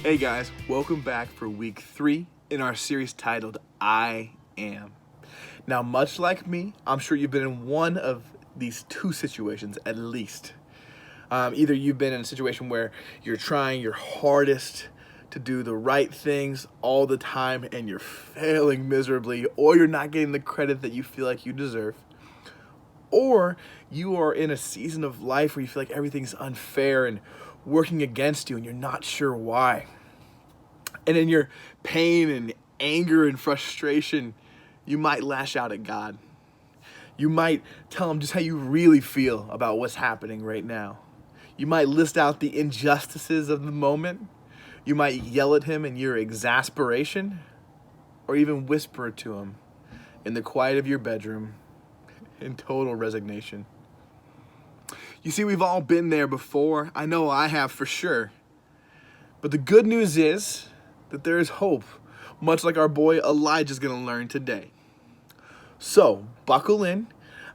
Hey guys, welcome back for week 3 in our series titled I Am. Now, much like me, I'm sure you've been in one of these two situations at least. Either you've been in a situation where you're trying your hardest to do the right things all the time and you're failing miserably, or you're not getting the credit that you feel like you deserve. Or you are in a season of life where you feel like everything's unfair and working against you and you're not sure why. And in your pain and anger and frustration, you might lash out at God. You might tell him just how you really feel about what's happening right now. You might list out the injustices of the moment. You might yell at him in your exasperation, or even whisper to him in the quiet of your bedroom in total resignation. You see, we've all been there before. I know I have for sure. But the good news is that there is hope, much like our boy Elijah's going to learn today. So, buckle in.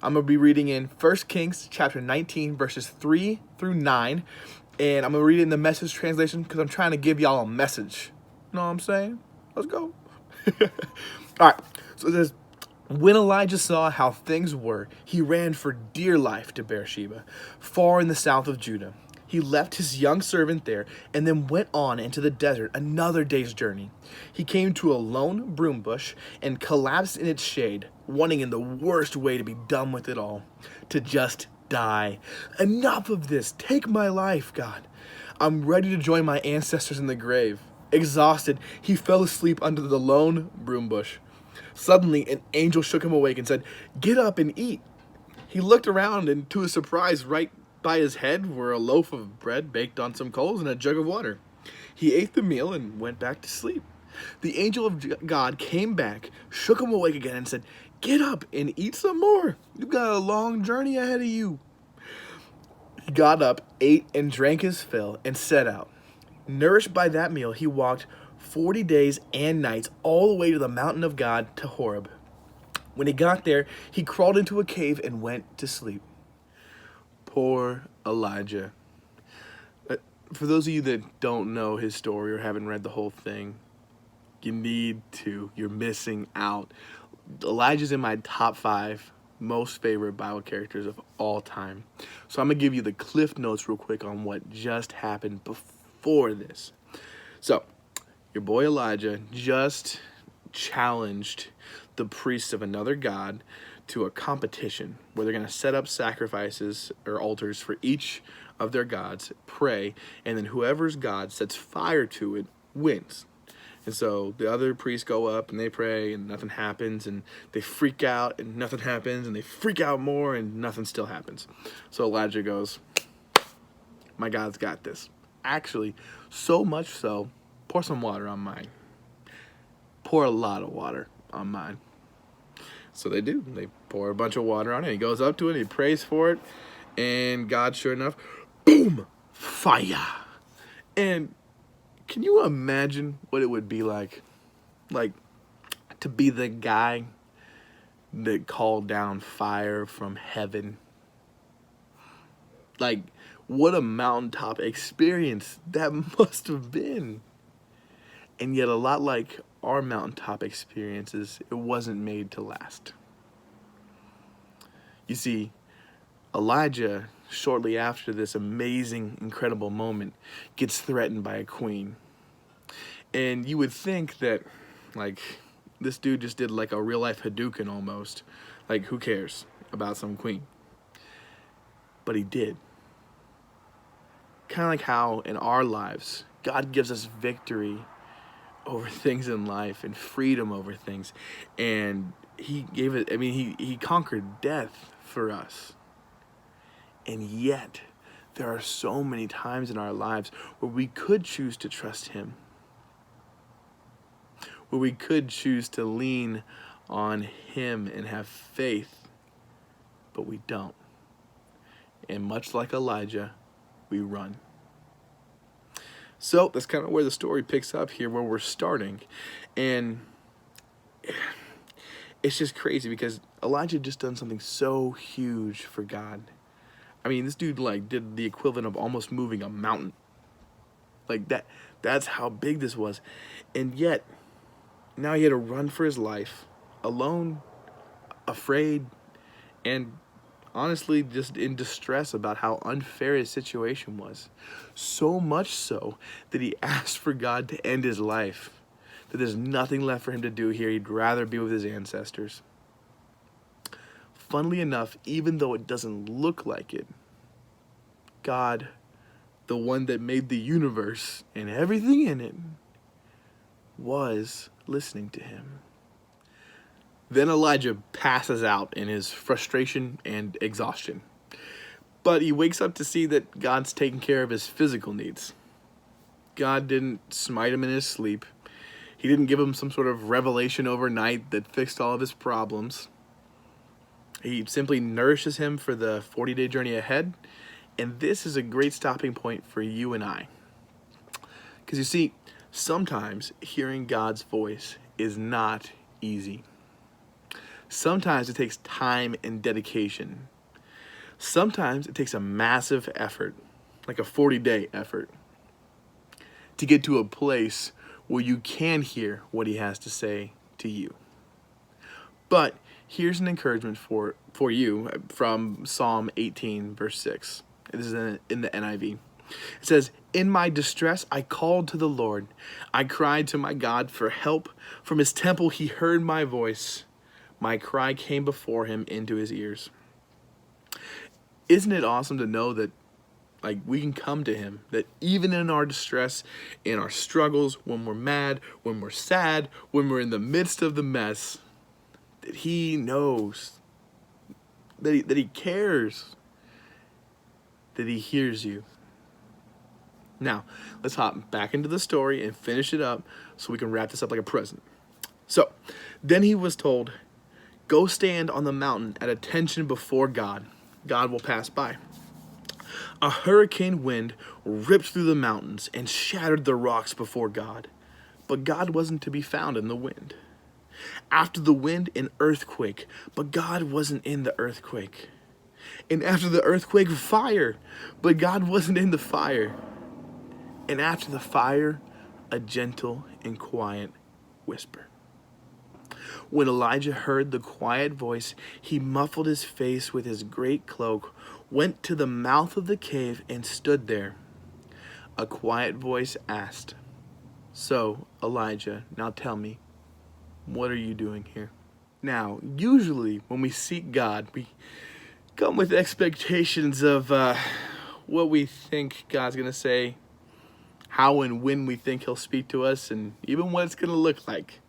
I'm going to be reading in 1 Kings chapter 19, verses 3 through 9. And I'm going to read it in the Message translation because I'm trying to give y'all a message. You know what I'm saying? Let's go. All right. So it says, when Elijah saw how things were, he ran for dear life to Beersheba, far in the south of Judah. He left his young servant there and then went on into the desert another day's journey. He came to a lone broom bush and collapsed in its shade, wanting in the worst way to be done with it all, to just die. Enough of this. Take my life, God. I'm ready to join my ancestors in the grave. Exhausted, he fell asleep under the lone broom bush. Suddenly, an angel shook him awake and said, "Get up and eat." He looked around, and to his surprise, right by his head were a loaf of bread baked on some coals and a jug of water. He ate the meal and went back to sleep. The angel of God came back, shook him awake again, and said, "Get up and eat some more. You've got a long journey ahead of you." He got up, ate, and drank his fill, and set out. Nourished by that meal, he walked 40 days and nights all the way to the mountain of God, to Horeb. When he got there, he crawled into a cave and went to sleep. Poor Elijah. Uh, For those of you that don't know his story or haven't read the whole thing, you need to. You're missing out. Elijah's in my top 5 most favorite Bible characters of all time. So I'm going to give you the cliff notes real quick on what just happened before this. So, your boy Elijah just challenged the priests of another god to a competition where they're going to set up sacrifices or altars for each of their gods, pray, and then whoever's god sets fire to it wins. And so the other priests go up and they pray and nothing happens, and they freak out and nothing happens, and they freak out more and nothing still happens. So Elijah goes, "My God's got this." Actually, so much so, pour some water on mine. Pour a lot of water on mine. So they do. They pour a bunch of water on it. He goes up to it, he prays for it, and God, sure enough, boom, fire. And can you imagine what it would be like to be the guy that called down fire from heaven? Like, what a mountaintop experience that must have been. And yet, a lot like our mountaintop experiences, it wasn't made to last. You see, Elijah, shortly after this amazing, incredible moment, gets threatened by a queen. And you would think that, like, this dude just did like a real life Hadouken almost. Like, who cares about some queen? But he did. Kind of like how in our lives, God gives us victory over things in life and freedom over things. And he gave it, he conquered death for us. And yet, there are so many times in our lives where we could choose to trust him, where we could choose to lean on him and have faith, but we don't. And much like Elijah, we run. So that's kind of where the story picks up here, where we're starting. And it's just crazy because Elijah just done something so huge for God. I mean, this dude like did the equivalent of almost moving a mountain. Like that's how big this was. And yet, now he had to run for his life, alone, afraid, and honestly just in distress about how unfair his situation was. So much so that he asked for God to end his life, that there's nothing left for him to do here. He'd rather be with his ancestors. Funnily enough, even though it doesn't look like it, God, the one that made the universe and everything in it, was listening to him. Then Elijah passes out in his frustration and exhaustion. But he wakes up to see that God's taking care of his physical needs. God didn't smite him in his sleep. He didn't give him some sort of revelation overnight that fixed all of his problems. He simply nourishes him for the 40-day journey ahead. And this is a great stopping point for you and I. Because you see, sometimes hearing God's voice is not easy. Sometimes it takes time and dedication. Sometimes it takes a massive effort, like a 40-day effort, to get to a place where you can hear what he has to say to you. But here's an encouragement for you from Psalm 18, verse 6. This is in the NIV. It says, "In my distress, I called to the Lord. I cried to my God for help. From his temple, he heard my voice. My cry came before him into his ears." Isn't it awesome to know that we can come to him, that even in our distress, in our struggles, when we're mad, when we're sad, when we're in the midst of the mess, that he knows, that he cares, that he hears you. Now, let's hop back into the story and finish it up so we can wrap this up like a present. So, then he was told, "Go stand on the mountain at attention before God. God will pass by." A hurricane wind ripped through the mountains and shattered the rocks before God. But God wasn't to be found in the wind. After the wind, an earthquake. But God wasn't in the earthquake. And after the earthquake, fire. But God wasn't in the fire. And after the fire, a gentle and quiet whisper. When Elijah heard the quiet voice, he muffled his face with his great cloak, went to the mouth of the cave, and stood there. A quiet voice asked, "So, Elijah, now tell me, what are you doing here?" Now, usually when we seek God, we come with expectations of what we think God's going to say, how and when we think he'll speak to us, and even what it's going to look like.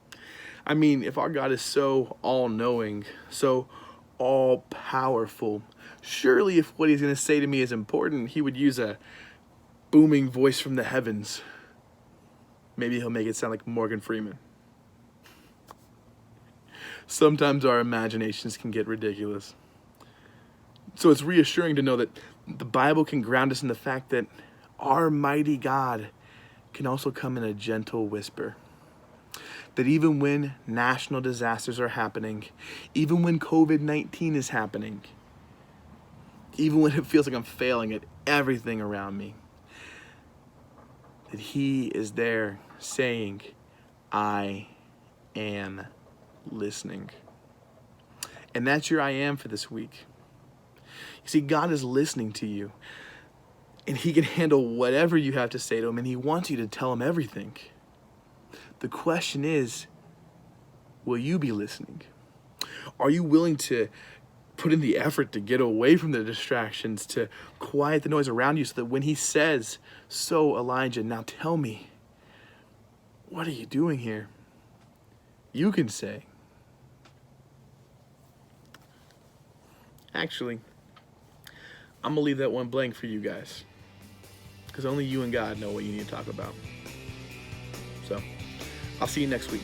I mean, if our God is so all-knowing, so all-powerful, surely if what he's going to say to me is important, he would use a booming voice from the heavens. Maybe he'll make it sound like Morgan Freeman. Sometimes our imaginations can get ridiculous. So it's reassuring to know that the Bible can ground us in the fact that our mighty God can also come in a gentle whisper. That even when national disasters are happening, even when COVID-19 is happening, even when it feels like I'm failing at everything around me, that he is there saying, "I am listening." And that's your "I am" for this week. You see, God is listening to you, and he can handle whatever you have to say to him, and he wants you to tell him everything. The question is, will you be listening? Are you willing to put in the effort to get away from the distractions, to quiet the noise around you, so that when he says, "So, Elijah, now tell me, what are you doing here?" you can say, "Actually, I'm going to leave that one blank for you guys, because only you and God know what you need to talk about." So, I'll see you next week.